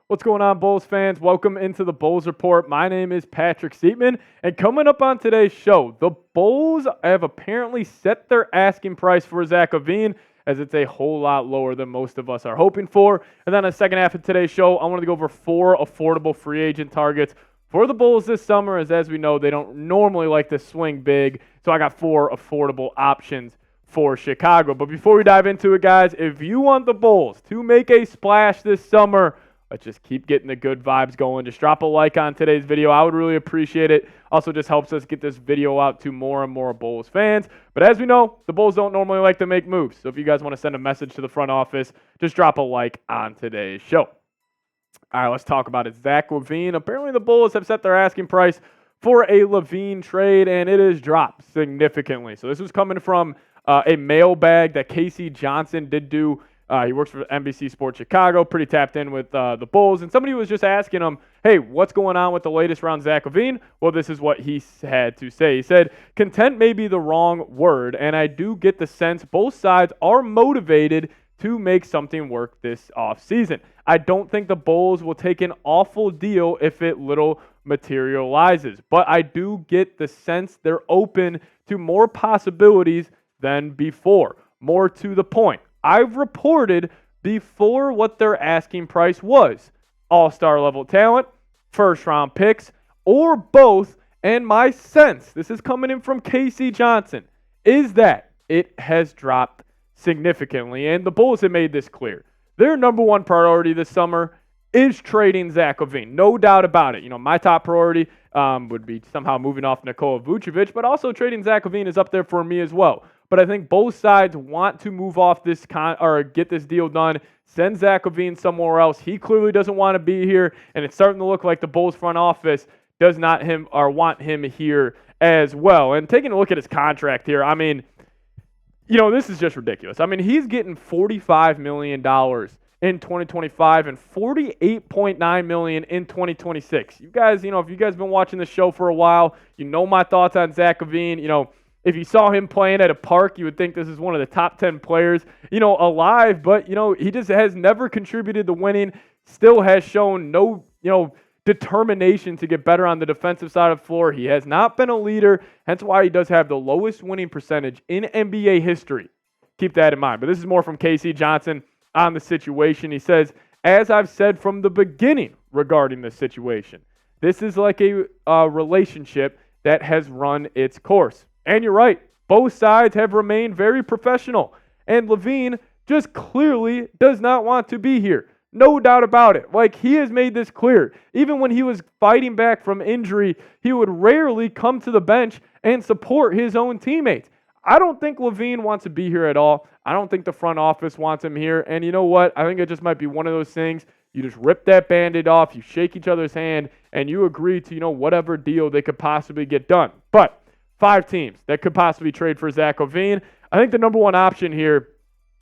What's going on, Bulls fans? Welcome into the Bulls Report. My name is Patrick Siepman, and coming up on today's show, the Bulls have apparently set their asking price for Zach LaVine, as it's a whole lot lower than most of us are hoping for. And then in the second half of today's show, I want to go over 4 affordable free agent targets for the Bulls this summer, as we know, they don't normally like to swing big, so I got 4 affordable options for Chicago. But before we dive into it, guys, if you want the Bulls to make a splash this summer, let's just keep getting the good vibes going. Just drop a like on today's video. I would really appreciate it. Also, just helps us get this video out to more and more Bulls fans. But as we know, the Bulls don't normally like to make moves. So if you guys want to send a message to the front office, just drop a like on today's show. All right, let's talk about it. Zach LaVine. Apparently, the Bulls have set their asking price for a LaVine trade, and it has dropped significantly. So this was coming from a mailbag that Casey Johnson did do. He works for NBC Sports Chicago, pretty tapped in with the Bulls. And somebody was just asking him, hey, what's going on with the latest round Zach LaVine? Well, this is what he had to say. He said, content may be the wrong word, and I do get the sense both sides are motivated to make something work this offseason. I don't think the Bulls will take an awful deal if it little materializes, but I do get the sense they're open to more possibilities than before. More to the point, I've reported before what their asking price was. All-star level talent, first-round picks, or both, and my sense, this is coming in from Casey Johnson, is that it has dropped significantly, and the Bulls have made this clear. Their number one priority this summer is trading Zach LaVine. No doubt about it. You know, my top priority would be somehow moving off Nikola Vucevic, but also trading Zach LaVine is up there for me as well. But I think both sides want to move off this or get this deal done, send Zach LaVine somewhere else. He clearly doesn't want to be here, and it's starting to look like the Bulls front office does not want him here as well. And taking a look at his contract here, I mean, you know, this is just ridiculous. I mean, he's getting $45 million in 2025 and $48.9 million in 2026. You guys, you know, if you guys have been watching the show for a while, you know my thoughts on Zach LaVine. You know, if you saw him playing at a park, you would think this is one of the top 10 players, you know, alive. But, you know, he just has never contributed to winning, still has shown no, you know, determination to get better on the defensive side of the floor. He has not been a leader, hence why he does have the lowest winning percentage in NBA history. Keep that in mind. But this is more from Casey Johnson on the situation. He says, as I've said from the beginning regarding this situation, this is like a relationship that has run its course. And you're right, both sides have remained very professional. And LaVine just clearly does not want to be here. No doubt about it. Like, he has made this clear. Even when he was fighting back from injury, he would rarely come to the bench and support his own teammates. I don't think LaVine wants to be here at all. I don't think the front office wants him here. And you know what? I think it just might be one of those things. You just rip that Band-Aid off, you shake each other's hand, and you agree to, you know, whatever deal they could possibly get done. But 5 teams that could possibly trade for Zach LaVine. I think the number one option here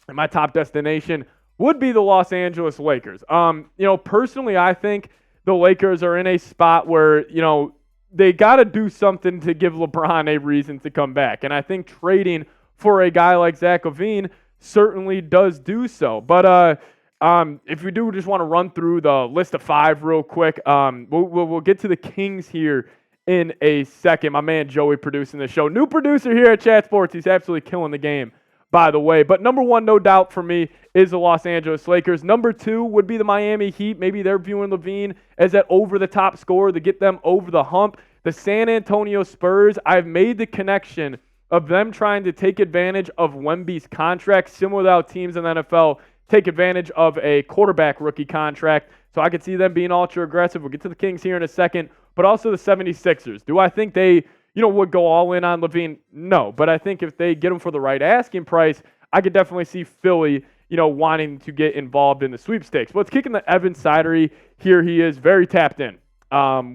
in my top destination would be the Los Angeles Lakers. You know, personally, I think the Lakers are in a spot where, you know, they got to do something to give LeBron a reason to come back. And I think trading for a guy like Zach LaVine certainly does do so. But if we do just want to run through the list of 5 real quick, we'll get to the Kings here in a second. My man Joey producing the show. New producer here at Chat Sports. He's absolutely killing the game, by the way. But number 1, no doubt for me, is the Los Angeles Lakers. Number 2 would be the Miami Heat. Maybe they're viewing LaVine as that over-the-top scorer to get them over the hump. The San Antonio Spurs, I've made the connection of them trying to take advantage of Wemby's contract, similar to how teams in the NFL take advantage of a quarterback rookie contract. So I could see them being ultra-aggressive. We'll get to the Kings here in a second. But also the 76ers. Do I think they, you know, would go all in on LaVine? No. But I think if they get him for the right asking price, I could definitely see Philly, you know, wanting to get involved in the sweepstakes. But let's kick in the Evan Sidery. Here he is, very tapped in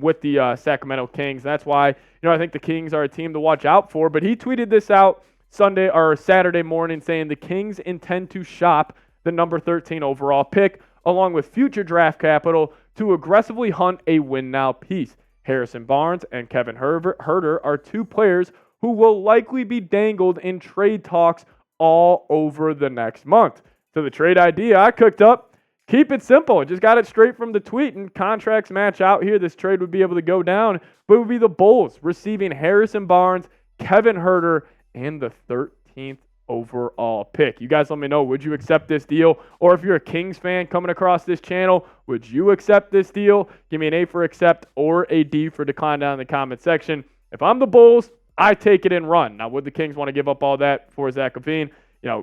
with the Sacramento Kings. That's why, you know, I think the Kings are a team to watch out for. But he tweeted this out Sunday or Saturday morning saying the Kings intend to shop the number 13 overall pick along with future draft capital to aggressively hunt a win-now piece. Harrison Barnes and Kevin Huerter are 2 players who will likely be dangled in trade talks all over the next month. So the trade idea I cooked up, Keep it simple. Just got it straight from the tweet, and contracts match out here. This trade would be able to go down, but it would be the Bulls receiving Harrison Barnes, Kevin Huerter, and the 13th overall pick. You guys let me know, would you accept this deal? Or if you're a Kings fan coming across this channel, would you accept this deal? Give me an A for accept or a D for decline down in the comment section. If I'm the Bulls, I take it and run. Now, would the Kings want to give up all that for Zach LaVine?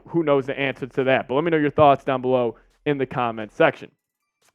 Who knows the answer to that? But let me know your thoughts down below in the comment section.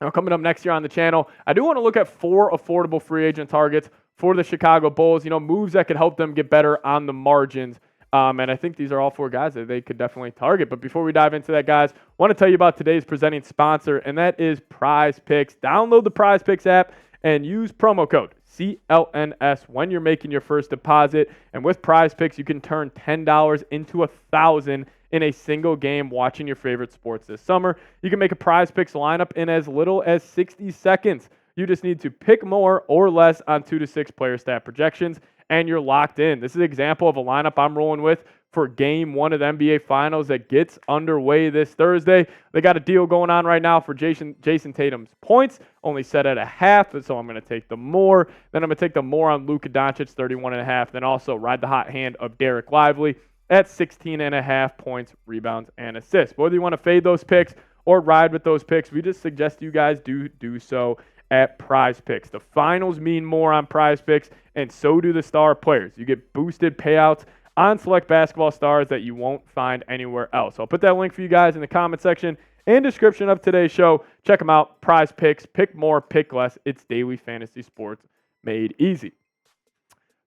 Now, coming up next year on the channel, I do want to look at 4 affordable free agent targets for the Chicago Bulls, moves that could help them get better on the margins. And I think these are all 4 guys that they could definitely target. But before we dive into that, guys, I want to tell you about today's presenting sponsor, and that is PrizePicks. Download the PrizePicks app and use promo code CLNS when you're making your first deposit. And with PrizePicks, you can turn $10 into $1,000 in a single game watching your favorite sports this summer. You can make a PrizePicks lineup in as little as 60 seconds. You just need to pick more or less on 2 to 6 player stat projections, and you're locked in. This is an example of a lineup I'm rolling with for Game 1 of the NBA Finals that gets underway this Thursday. They got a deal going on right now for Jason Tatum's points, only set at 0.5, so I'm going to take the more. Then I'm going to take the more on Luka Doncic, 31.5. Then also ride the hot hand of Derek Lively at 16.5 points, rebounds, and assists. Whether you want to fade those picks or ride with those picks, we just suggest you guys do so at PrizePicks. The finals mean more on PrizePicks, and so do the star players. You get boosted payouts on select basketball stars that you won't find anywhere else. So I'll put that link for you guys in the comment section and description of today's show. Check them out. PrizePicks. Pick more, pick less. It's daily fantasy sports made easy.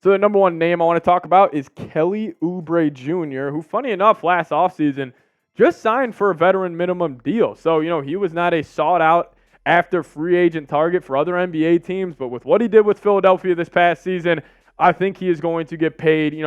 So the number one name I want to talk about is Kelly Oubre Jr., who, funny enough, last offseason just signed for a veteran minimum deal. So, he was not a sought-out after free agent target for other NBA teams, but with what he did with Philadelphia this past season, I think he is going to get paid,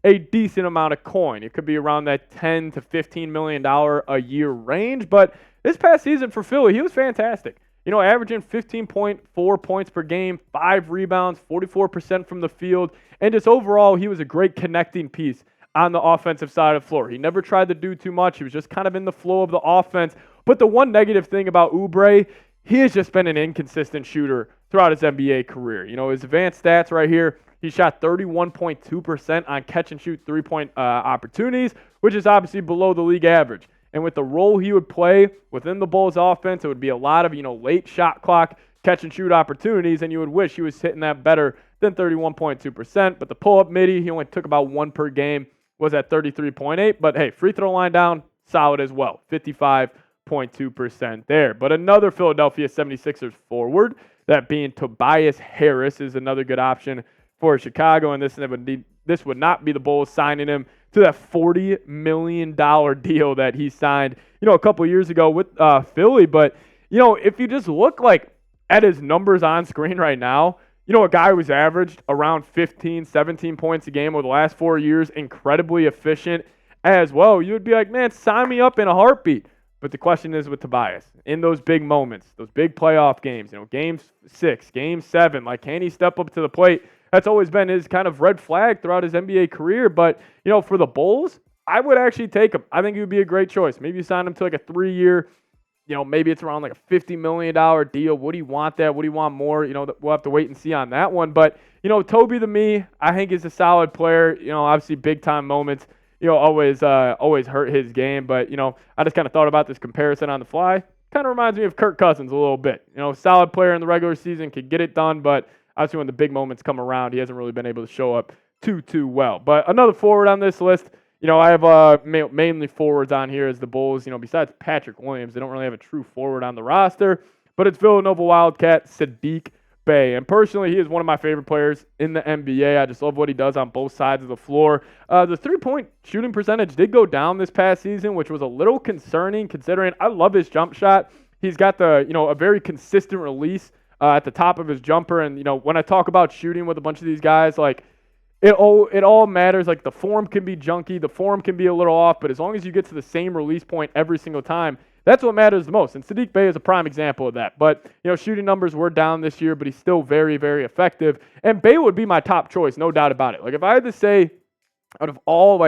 a decent amount of coin. It could be around that $10 to $15 million a year range, but this past season for Philly, he was fantastic. Averaging 15.4 points per game, 5 rebounds, 44% from the field, and just overall, he was a great connecting piece on the offensive side of the floor. He never tried to do too much. He was just kind of in the flow of the offense. But the one negative thing about Oubre, he has just been an inconsistent shooter throughout his NBA career. His advanced stats right here, he shot 31.2% on catch-and-shoot three-point opportunities, which is obviously below the league average. And with the role he would play within the Bulls offense, it would be a lot of, late shot clock catch-and-shoot opportunities, and you would wish he was hitting that better than 31.2%. But the pull-up midi, he only took about 1 per game, was at 33.8. But, hey, free throw line down, solid as well, 55.2% there. But another Philadelphia 76ers forward, that being Tobias Harris, is another good option for Chicago, and this would not be the Bulls signing him to that $40 million deal that he signed, a couple years ago with Philly. But, if you just look at his numbers on screen right now, a guy who's averaged around 15, 17 points a game over the last 4 years, incredibly efficient as well, you would be like, man, sign me up in a heartbeat. But the question is with Tobias, in those big moments, those big playoff games, Game 6, Game 7, can he step up to the plate? That's always been his kind of red flag throughout his NBA career. But, for the Bulls, I would actually take him. I think he would be a great choice. Maybe you sign him to a 3-year, maybe it's around a $50 million deal. Would he want that? Would he want more? We'll have to wait and see on that one. But, Toby to me, I think is a solid player. Obviously big time moments, always hurt his game. But, I just kind of thought about this comparison on the fly. Kind of reminds me of Kirk Cousins a little bit. Solid player in the regular season, could get it done, but obviously when the big moments come around, he hasn't really been able to show up too well. But another forward on this list, I have mainly forwards on here as the Bulls. Besides Patrick Williams, they don't really have a true forward on the roster. But it's Villanova Wildcat Saddiq Bey. And personally, he is one of my favorite players in the NBA. I just love what he does on both sides of the floor. The three-point shooting percentage did go down this past season, which was a little concerning considering I love his jump shot. He's got a very consistent release at the top of his jumper. And, when I talk about shooting with a bunch of these guys, it all matters. The form can be junky, the form can be a little off, but as long as you get to the same release point every single time, that's what matters the most. And Saddiq Bey is a prime example of that. But, shooting numbers were down this year, but he's still very, very effective. And Bey would be my top choice, no doubt about it. If I had to say out of all,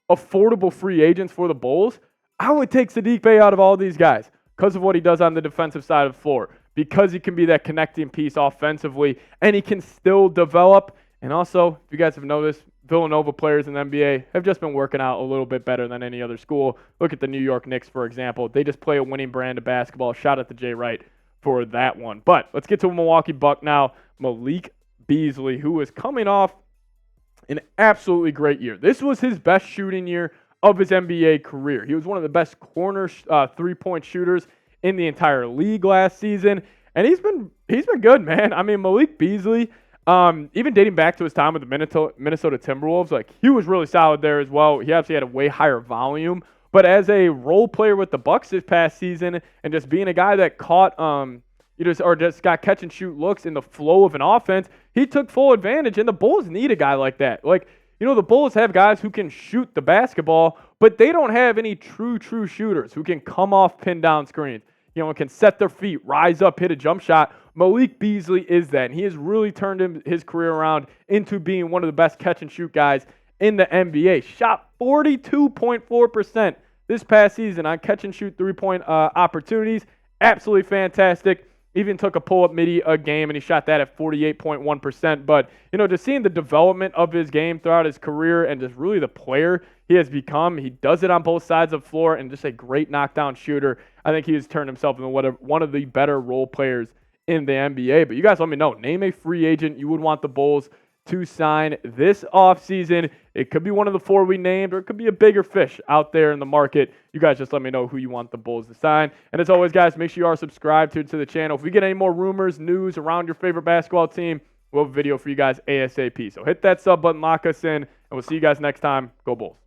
affordable free agents for the Bulls, I would take Saddiq Bey out of all these guys. because of what he does on the defensive side of the floor, because he can be that connecting piece offensively, and he can still develop. And also, if you guys have noticed, Villanova players in the NBA have just been working out a little bit better than any other school. Look at the New York Knicks, for example. They just play a winning brand of basketball. Shout out to Jay Wright for that one. But let's get to a Milwaukee Buck now. Malik Beasley, who is coming off an absolutely great year. This was his best shooting year of his NBA career. He was one of the best corner three-point shooters in the entire league last season. And he's been good, man. I mean, Malik Beasley, even dating back to his time with the Minnesota Timberwolves, like he was really solid there as well. He actually had a way higher volume, but as a role player with the Bucks this past season, and just being a guy that caught just got catch and shoot looks in the flow of an offense, he took full advantage. And the Bulls need a guy like that. Like, the Bulls have guys who can shoot the basketball, but they don't have any true shooters who can come off pin down screens. Can set their feet, rise up, hit a jump shot. Malik Beasley is that, and he has really turned his career around into being one of the best catch-and-shoot guys in the NBA. Shot 42.4% this past season on catch-and-shoot three-point opportunities. Absolutely fantastic. Even took a pull-up midi a game, and he shot that at 48.1%. But, just seeing the development of his game throughout his career and just really the player he has become, he does it on both sides of the floor and just a great knockdown shooter. I think he has turned himself into one of the better role players in the NBA. But you guys let me know. Name a free agent you would want the Bulls to sign this offseason. It could be one of the four we named, or it could be a bigger fish out there in the market. You guys just let me know who you want the Bulls to sign. And as always, guys, make sure you are subscribed to the channel. If we get any more rumors, news around your favorite basketball team, we'll have a video for you guys ASAP. So hit that sub button, lock us in, and we'll see you guys next time. Go Bulls.